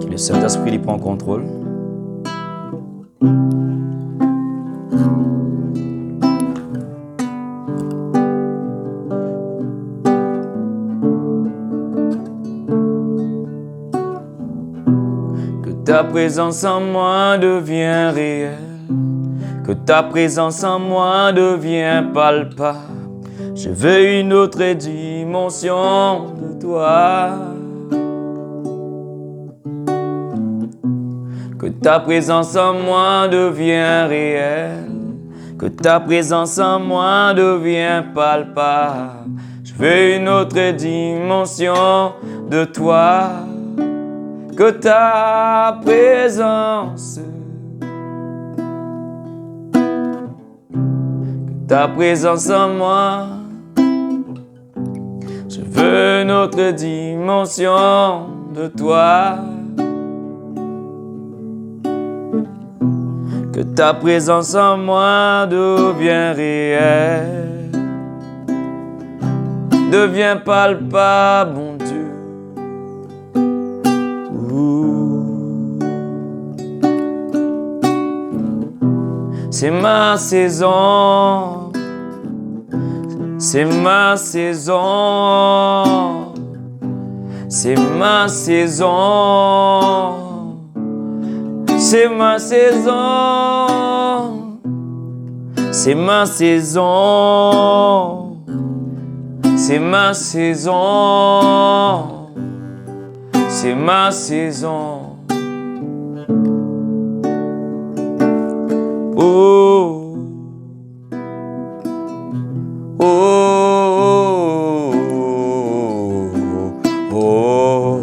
Le Saint-Esprit il prend contrôle. Que ta présence en moi devient réelle. Que ta présence en moi devient palpable. Je veux une autre dimension de toi. Que ta présence en moi devient réelle. Que ta présence en moi devient palpable. Je veux une autre dimension de toi. Que ta présence, ta présence en moi. Je veux une autre dimension de toi. Que ta présence en moi devienne réelle, devient palpable, mon Dieu. C'est ma saison, c'est ma saison, c'est ma saison, c'est ma saison, c'est ma saison, c'est ma saison, c'est ma saison. Oh, oh, oh, oh,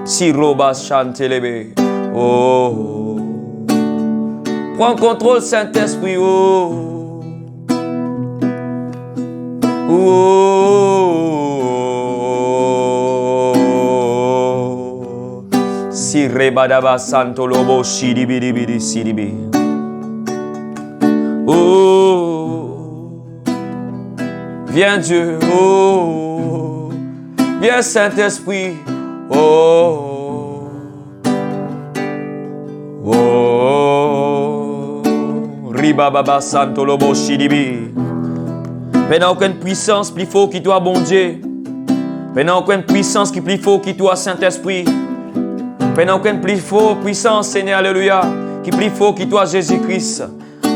si roba chantelebe, oh, prends contrôle Saint-Esprit, oh, oh, si rebadaba santo lobo shidibidibidi sidibi. Oh, viens Dieu, oh, viens Saint-Esprit, oh, oh, ribababa santo lobo shidibi. Maintenant aucune puissance plus fort qui toi, bon Dieu. Maintenant aucune puissance qui plus fort qui toi, Saint-Esprit. Maintenant aucune plus fort puissance, Seigneur, alléluia, qui plus fort qui toi, Jésus-Christ.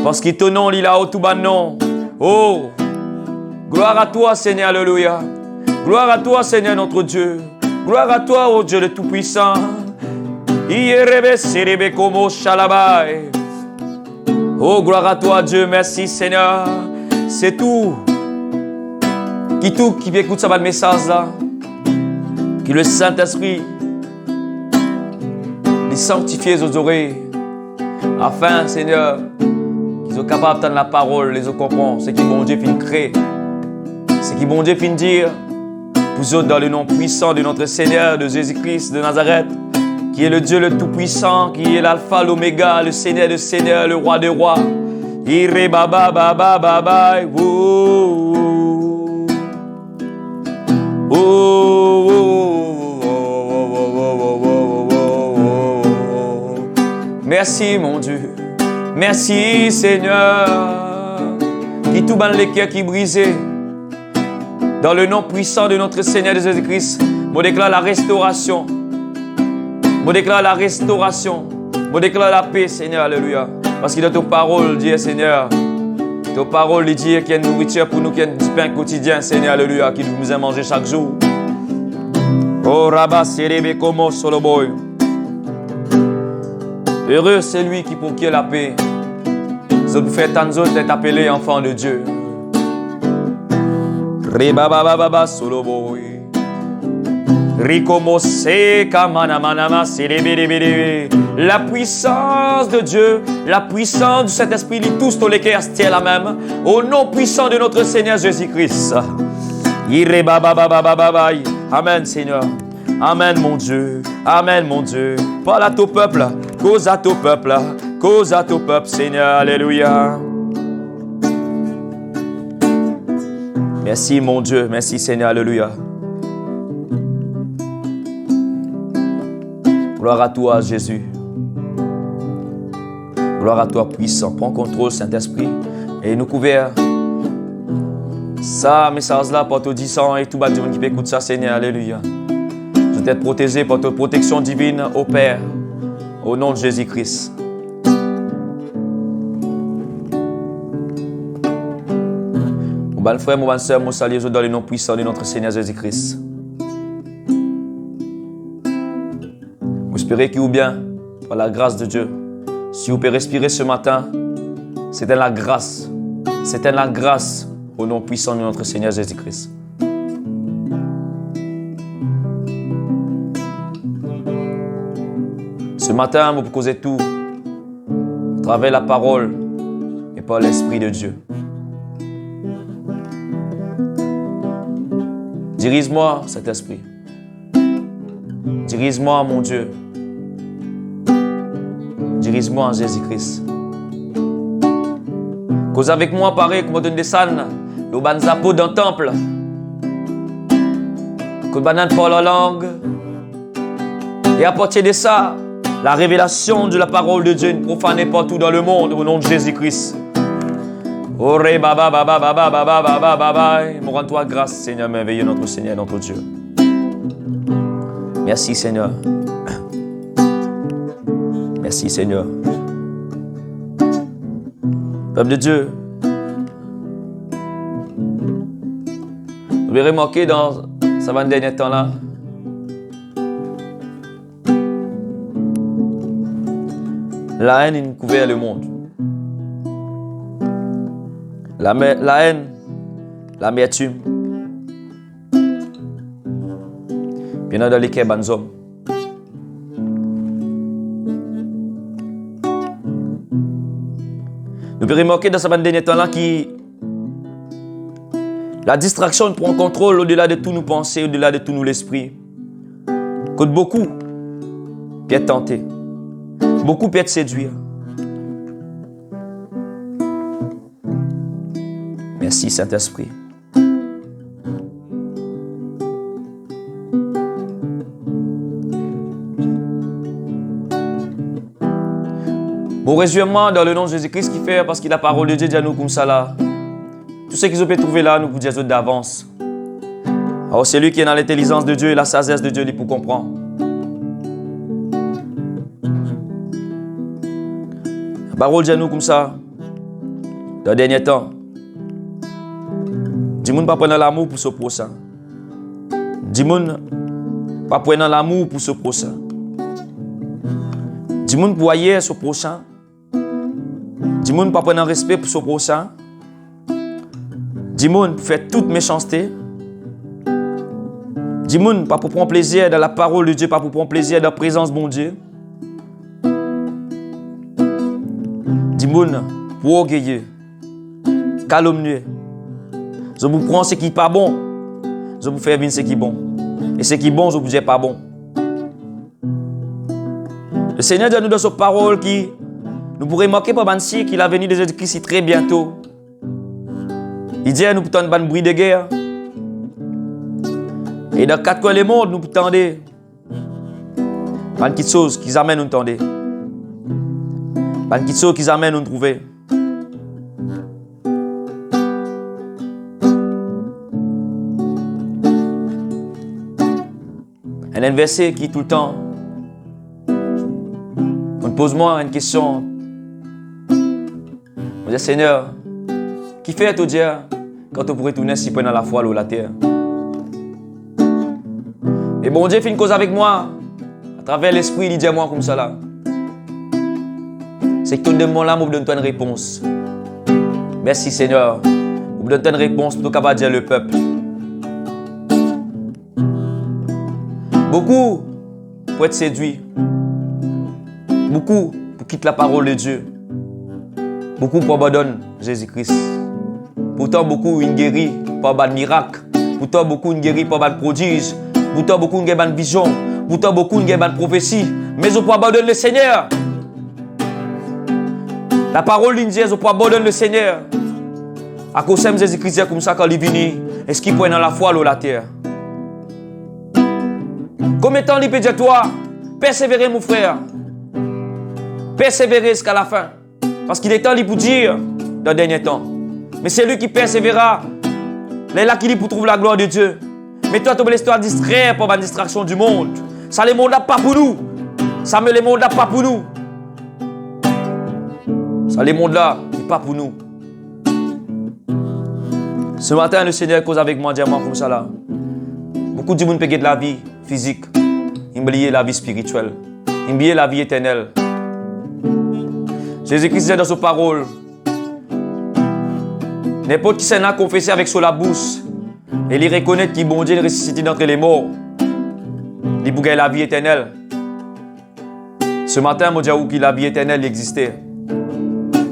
Parce qu'il ton nom, il a au tout bas nom. Oh, gloire à toi, Seigneur, alléluia. Gloire à toi, Seigneur, notre Dieu. Gloire à toi, oh Dieu le Tout-Puissant. Oh, gloire à toi, Dieu. Merci, Seigneur. C'est tout. Qui écoute ça va le message là. Qui le Saint-Esprit les sanctifier aux oreilles. Afin, Seigneur, ils sont capables d'entendre la parole, les autres comprennent ce qui bon Dieu finit créer, ce qui bon Dieu finit dire. Vous autres dans le nom puissant de notre Seigneur, de Jésus-Christ de Nazareth, qui est le Dieu le Tout-Puissant, qui est l'Alpha, l'Oméga, le Seigneur de Seigneurs, le Roi des Rois. Iré baba baba baba, merci mon Dieu. Merci Seigneur, qui tout ban les cœurs qui brisés. Dans le nom puissant de notre Seigneur Jésus-Christ, je déclare la restauration. Je déclare la restauration. Je déclare la paix, Seigneur, alléluia. Parce que dans ta parole, dit Seigneur, ta parole dit qu'il y a une nourriture pour nous, qu'il y a du pain quotidien, Seigneur, alléluia, qui nous a mangé chaque jour. Oh, Rabba, Serebe, Komo, Soloboy. Heureux c'est lui qui procure la paix. Ça vous fait tant d'autres d'être appelés enfants de Dieu. Rebabababa soloboy. Rikomose kamanamanama serebedebedebe. La puissance de Dieu, la puissance du Saint-Esprit, lit tous tous les cœurs tiennent la même. Au nom puissant de notre Seigneur Jésus-Christ. Irebabababababay. Amen Seigneur. Amen mon Dieu. Amen mon Dieu. Parle à ton peuple. Cause à ton peuple, Seigneur, alléluia. Merci mon Dieu, merci Seigneur, alléluia. Gloire à toi, Jésus. Gloire à toi, puissant. Prends contrôle, Saint-Esprit. Et nous couverts. Ça, message là, pour tout disant et tout le monde qui peut écouter ça, Seigneur. Alléluia. Je vais être protégé par ta protection divine au Père. Au nom de Jésus-Christ. Mon bon frère, mon bonne soeur, mon salut, je dans le nom puissant de notre Seigneur Jésus-Christ. J'espère qu'il vous bien, par la grâce de Dieu. Si vous pouvez respirer ce matin, c'était la grâce. C'était la grâce au nom puissant de notre Seigneur Jésus-Christ. Ce matin, vous pouvez causer tout à travers la parole et par l'Esprit de Dieu. Dirige-moi, cet esprit. Dirige-moi, mon Dieu. Dirige-moi en Jésus-Christ. Cause avec moi, pareil, comme on donne des salles, le banzapo d'un temple. Que le banane parle la langue. Et à partir de ça, la révélation de la parole de Dieu ne profane partout dans le monde au nom de Jésus-Christ. Oré baba baba baba baba baba baba. Nous rends-toi grâce, Seigneur merveilleux, notre Seigneur, notre Dieu. Merci, Seigneur. Merci, Seigneur. Peuple de Dieu, vous avez remarqué dans ces 20 derniers temps-là, la haine a couvert le monde. La haine, l'amertume. Bien dans les cœurs des hommes. Nous pouvons remarquer dans ce dernier temps-là que la distraction prend contrôle au-delà de tous nos pensées, au-delà de tout nous l'esprit. Que beaucoup peuvent être tentés. Beaucoup peuvent être séduits. Merci, Saint-Esprit. Mon résumement dans le nom de Jésus-Christ qui fait parce que la parole de Dieu dit à nous comme ça là. Tout ce qu'ils ont pu trouver là, nous vous disons d'avance. Alors c'est lui qui est dans l'intelligence de Dieu et la sagesse de Dieu, il peut comprendre. La parole dit à nous comme ça. Dans le dernier temps. Dis-moi ne pas prendre l'amour pour ce prochain. Dis-moi ne pas prendre l'amour pour ce prochain. Dis-moi ne pas hier ce prochain. Dis-moi ne pas prendre respect pour ce prochain. Dis-moi ne faire toute méchanceté. Dis-moi ne pas prendre plaisir dans la parole de Dieu, pas pour prendre plaisir dans la présence de mon Dieu. Dis-moi pour orgueilleux, calomnieux. Je vous prends ce qui n'est pas bon. Je vous fais venir ce qui est bon. Et ce qui est bon, je vous dis pas bon. Le Seigneur dit à nous dans sa parole qui nous pourrons marquer par Bansi qu'il a venu de Jésus-Christ très bientôt. Il dit à nous pour un bruit de guerre. Et dans 4 coins du monde, nous pour tendre. Pas une petite chose qui amène nous tendre. Pas une petite chose qui amène nous trouver. Un verset qui tout le temps on pose-moi une question. On dit Seigneur, qui fait tout dire quand on pourrait tourner si peu dans la foi ou la terre? Et bon Dieu fait une cause avec moi à travers l'esprit, il dit à moi comme ça là. C'est que tout le monde là, je vous donne une réponse. Merci Seigneur. Je vous donne une réponse pour capable dire le peuple. Beaucoup pour être séduits. Beaucoup pour quitter la parole de Dieu. Beaucoup pour abandonner Jésus-Christ. Pourtant, beaucoup une guéri par un miracle. Pourtant, beaucoup une guéri par un prodige. Pourtant, beaucoup une guéri vision. Pourtant, beaucoup une guéri prophétie. Mais ils ont pas abandonné le Seigneur. La parole dit qu'ils ont pas abandonné le Seigneur. À cause de Jésus-Christ, comme ça, quand il vient, est-ce qu'il peut dans la foi ou la terre? Combien de temps il peut dire toi, persévérer, mon frère. Persévérer jusqu'à la fin. Parce qu'il est temps de pour dire dans le dernier temps. Mais c'est lui qui persévérera. C'est là qu'il dit pour trouver la gloire de Dieu. Mais toi, tu laisses-toi distraire par la distraction du monde. Ça, le monde n'a pas pour nous. Ça, mais le monde n'a pas pour nous. Ça, le monde là, n'est pas pour nous. Ce matin, le Seigneur cause avec moi, diamant comme ça là. Beaucoup de monde peut de la vie physique. Ils oublient la vie spirituelle. Ils oublient la vie éternelle. Jésus-Christ dit dans sa parole, n'importe qui s'en a confessé avec sur la bouche et il reconnaît qu'il bon Dieu ressuscité d'entre les morts. Il peut gagner la vie éternelle. Ce matin, je dis que la vie éternelle existait.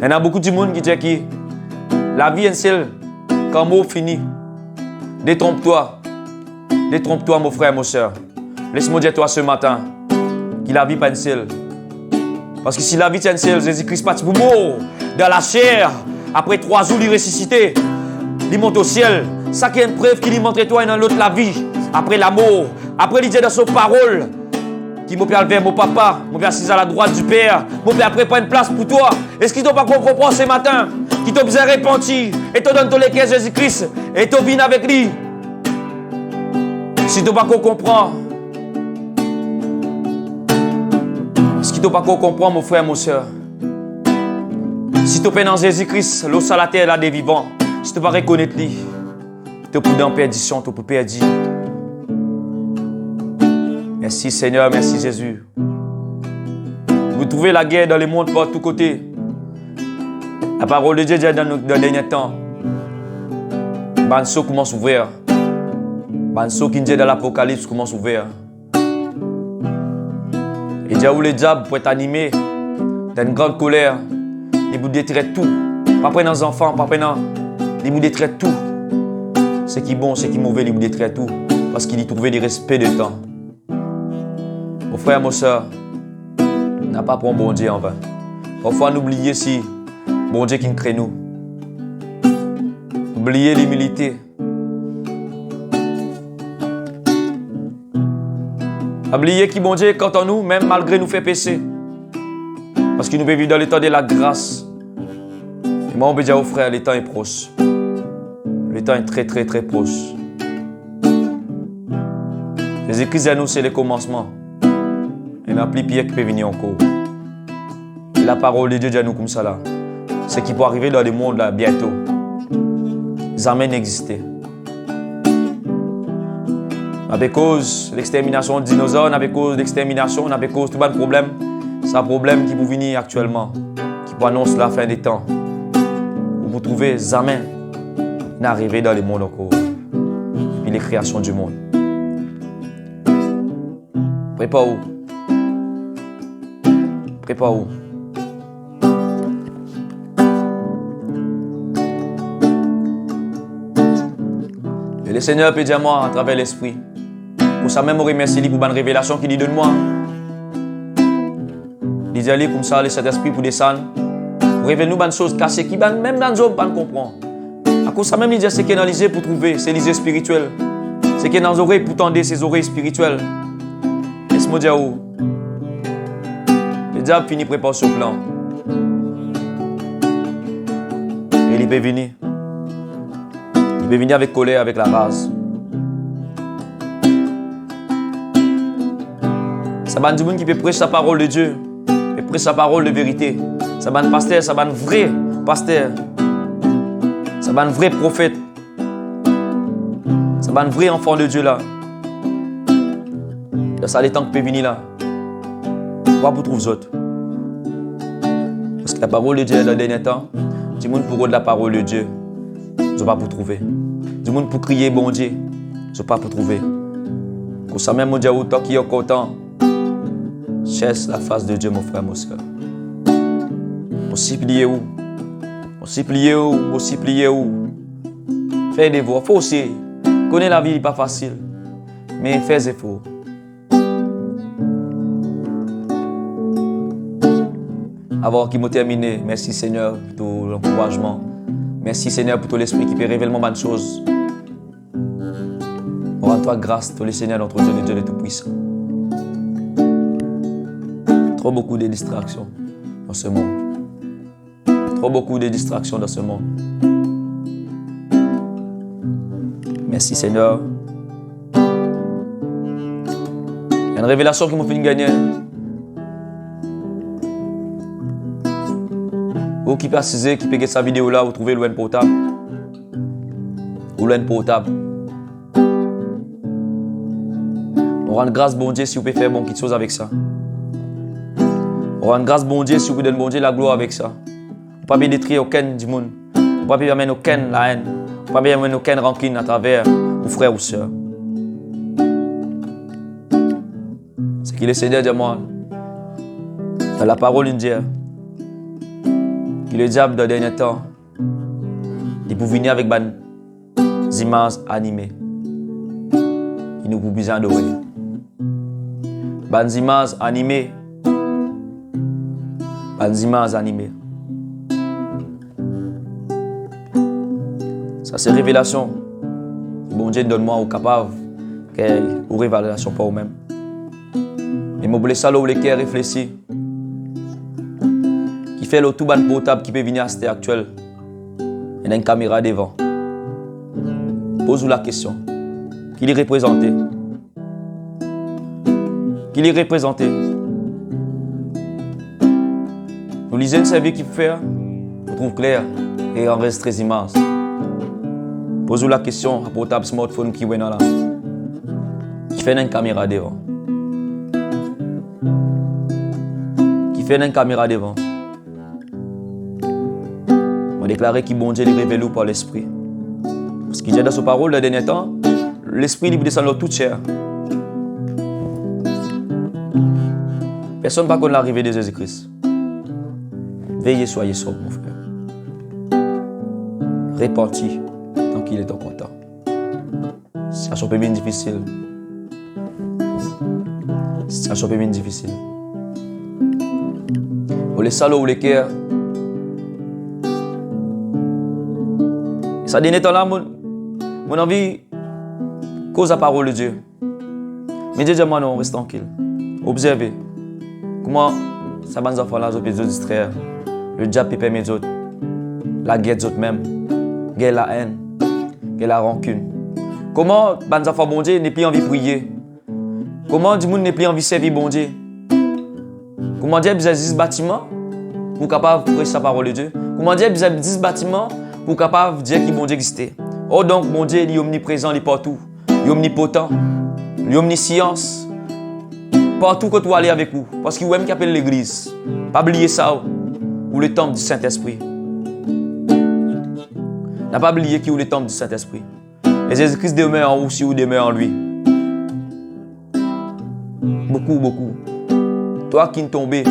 Il y a beaucoup de monde qui dit que la vie est seule quand mot fini. Détrompe-toi. Détrompe-toi, mon frère, mon soeur. Laisse-moi dire toi ce matin que la vie n'est pas une seule. Parce que si la vie est une seule, Jésus-Christ parti pour mort dans la chair. Après 3 jours, il est ressuscité. Il monte au ciel. Ça qui est une preuve qu'il montre toi dans l'autre la vie. Après la mort. Après, il dit dans sa parole qui m'a fait vers mon papa. Mon père assis à la droite du Père. Mon père prépare une place pour toi. Est-ce qu'il t'a pas compris ce matin? Qui t'a besoin de repentir. Et t'a donné tous les cœurs Jésus-Christ. Et t'a venu avec lui. Si tu n'as pas comprendre, si tu n'as pas comprendre, mon frère, mon soeur, si tu es dans Jésus-Christ, l'eau sur la terre là des vivants, si tu ne pas reconnaître lui, tu es dans perdition, tu es perdu. Merci Seigneur, merci Jésus. Vous trouvez la guerre dans le monde par tous côtés. La parole de Dieu dit dans le dernier temps, Banso commence à ouvrir. Banso qui dit dans l'Apocalypse commence à ouvrir. Et Dieu où le diable pour être animé dans une grande colère, il vous détruit tout. Pas prendre les enfants, pas prendre. Il vous détruit tout. Ce qui est bon, ce qui est mauvais, il vous détruit tout. Parce qu'il y trouvé du respect de temps. Mon frère, mon soeur, n'a pas pour bon Dieu en vain. Parfois, n'oubliez si bon Dieu qui nous crée nous. Oubliez l'humilité. Oubliez qui bon Dieu quand on nous, même malgré nous fait pécher. Parce qu'il nous vit dans le temps de la grâce. Et moi, on peut dire aux frères, le temps est proche. Le temps est très, très, très proche. Jésus-Christ à nous, c'est le commencement. Il n'y a plus pire qui peut venir encore. Et la parole de Dieu dit à nous comme ça là. Ce qui peut arriver dans le monde là bientôt. Jamais n'exister. Avec cause de l'extermination des dinosaures, avec cause de l'extermination, avec cause de tout le problème. C'est un problème qui peut venir actuellement. Qui peut annoncer la fin des temps. Vous trouvez jamais n'arriver dans le monde encore. Et les créations du monde. Prépare-vous. Prépare-vous. Et le Seigneur peut dire à moi à travers l'Esprit. Pour ça même, je remercie pour une révélation qu'il donne moi. Il dit aller comme ça, le Saint-Esprit pour descendre. Pour révéler nous des choses cachées qui même dans les hommes pas comprendre. À cause ça même, il dit ce qui est dans les yeux pour trouver, c'est les yeux spirituels. Ce qui est dans les oreilles pour tendre, c'est les oreilles spirituelles. Laisse-moi dire où. Le diable finit préparer son plan. Et il peut venir. Il peut venir avec colère, avec la rage. Ça va du monde qui peut prêcher sa parole de Dieu. Et prêcher sa parole de vérité. Ça va un pasteur, ça va un vrai pasteur. Ça va un vrai prophète. Ça va un vrai enfant de Dieu là. Ça les temps qui peut venir là. Pourquoi vous trouvez autres? Parce que la parole de Dieu dans le dernier temps, du monde pour de la parole de Dieu, ils ne pas pour trouver. Du monde pour crier bon Dieu, ils ne pas pour trouver. Pour ça même, on dit autant qu'il y a encore temps. Cherche la face de Dieu, mon frère, mon soeur. On s'y plie où? On s'y plie où? On s'y plie où? Fais des efforts. Faut aussi. Connaître la vie n'est pas facile. Mais fais des efforts. Avant qu'il m'ait terminé, merci Seigneur pour l'encouragement. Merci Seigneur pour tout l'esprit qui peut révéler bonnes choses. On rend toi grâce, tout le Seigneur, notre Dieu, le Dieu de Tout-Puissant. Trop beaucoup de distractions dans ce monde. Trop beaucoup de distractions dans ce monde. Merci Seigneur. Il y a une révélation qui m'a fait gagner. Vous qui passez, qui payez sa vidéo là, vous trouvez l'ON portable. Ou l'ON portable. On rend grâce bon Dieu si vous pouvez faire bon quelque chose avec ça. On rend grâce bon Dieu si vous pouvez donner bon Dieu la gloire avec ça. Vous ne pouvez pas détruire aucun du monde. Vous ne pouvez pas amener aucune la haine. Vous ne pouvez pas amener aucune rancune à travers vos frères ou sœurs. C'est qu'il est Seigneur de moi. Dans la parole de Dieu. Que le diable dans le dernier temps, il peut venir avec des images animées. Il nous peut besoin adorer. Des images animées. Des images animées. Ça c'est révélation. Bon Dieu donne-moi au capable ou révélation pour vous-même. Et je voulais ça là où les cœurs réfléchissent. Qui fait le tout ban portable qui peut venir à cette actuelle. Il y a une caméra devant. Pose-vous la question. Qui l'est représenté? Qui l'est représenté? Nous lisons une série qui fait, on trouve clair et enregistre les images. Pose-vous la question à portable smartphone qui est là. Qui fait une caméra devant? Qui fait une caméra devant? On déclare que bon Dieu les révèle par l'esprit. Parce qu'il dit dans sa parole, le dernier temps, l'esprit lui descend dans toute chair. Personne ne va connaître l'arrivée de Jésus-Christ. Veillez, soyez sobre, mon frère. Répartis tant qu'il est en content. Ça peut bien difficile. Ça peut bien difficile. Pour les salauds ou les cœurs. Ça dernier temps là, mon envie cause la parole de Dieu. Mais Dieu dit moi non, reste tranquille. Observez comment ça va nous enfants là, ils se distraire. Le diable peut permettre autres. La guerre des autres même. Guerre la haine. Guerre la rancune. Comment les enfants bon Dieu n'est plus envie de prier? Comment du monde n'est plus envie de servir bon Dieu? Comment Dieu a besoin de 10 bâtiments pour capable de prêcher sa parole de Dieu? Comment Dieu a besoin de 10 bâtiments pour capable de dire que bon Dieu existait? Oh donc mon Dieu il est omniprésent, il est partout. Il est omnipotent. Il est omniscience. Partout que tu vas aller avec vous. Parce qu'il aime qui appelle l'église. Pas oublier ça. Ou le temple du Saint-Esprit. N'a pas oublié qui est le temple du Saint-Esprit. Et Jésus-Christ demeure en vous si vous demeurez en lui. Beaucoup, beaucoup. Toi qui es tombé,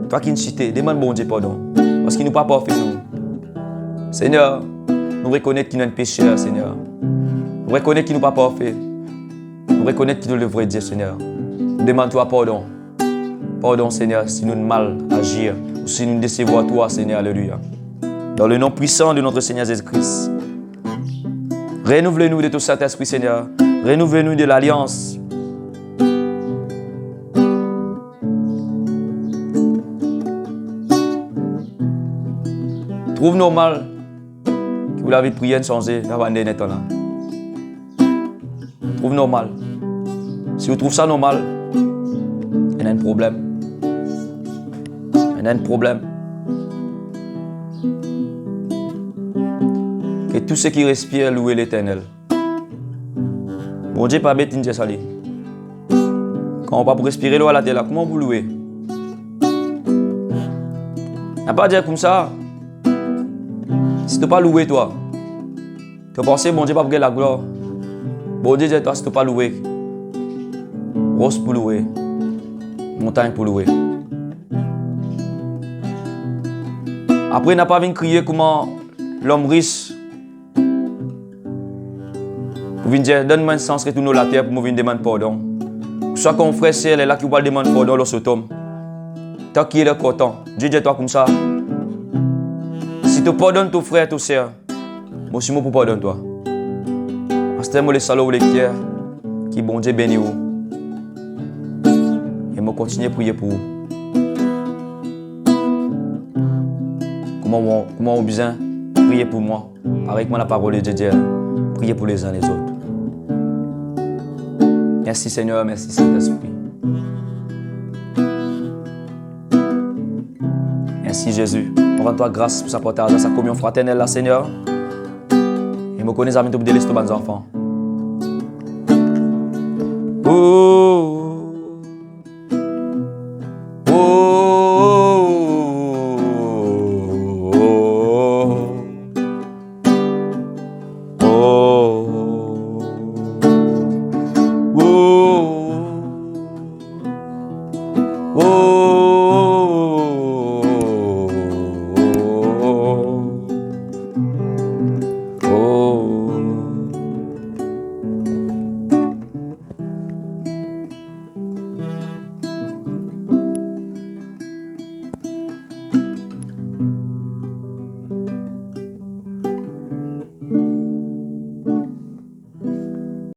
toi qui es cité, demande bon Dieu pardon. Parce qu'il nous pas parfait nous. Seigneur, nous reconnaissons qu'il nous est pécheur, Seigneur. Nous reconnaissons qu'il nous pas parfait. Nous reconnaissons qu'il nous le vrai Dieu, Seigneur. Demande-toi pardon. Pardon, Seigneur, si nous mal agir ou si nous décevons toi, Seigneur, alléluia. Dans le nom puissant de notre Seigneur Jésus-Christ. Renouvelle-nous de ton Saint-Esprit, Seigneur. Renouvelle-nous de l'alliance. Trouve normal que vous l'avez prié changer avant de naître là. Trouve normal. Si vous trouvez ça normal, il y a un problème. Il y a un problème. Que tout ce qui respire loue l'Éternel. Bon Dieu pas bête de ça. Quand on va pour respirer l'eau à la terre, comment vous louez? Il n'y a pas à dire comme ça. Si tu n'as pas loué toi, tu penses bon Dieu pas pour la gloire. Bon Dieu dit toi si tu n'as pas loué. Rose pour louer. Montagne pour louer. Après, il n'a pas vu crier comment l'homme riche. Pour venir dire, donne-moi un sens, retourne la terre pour me venir demander pardon. Soit qu'on frère, c'est elle est là qui va demander pardon lorsque tu tombes. Tant qu'il est content. Dieu dit toi comme ça. Si tu pardonnes ton frère, ton sœur, moi aussi, je peux pardonner toi. Parce que les salauds, les pierres, qui bon Dieu bénit vous. Et je continue à prier pour vous. comment on a besoin de prier pour moi. Avec moi la parole de Dieu. Priez pour les uns et les autres. Merci Seigneur, merci Saint-Esprit. Merci Jésus. On rend toi grâce pour sa partage, sa communion fraternelle là, Seigneur. Et me connais amis de délice tous les enfants. Oh. Oh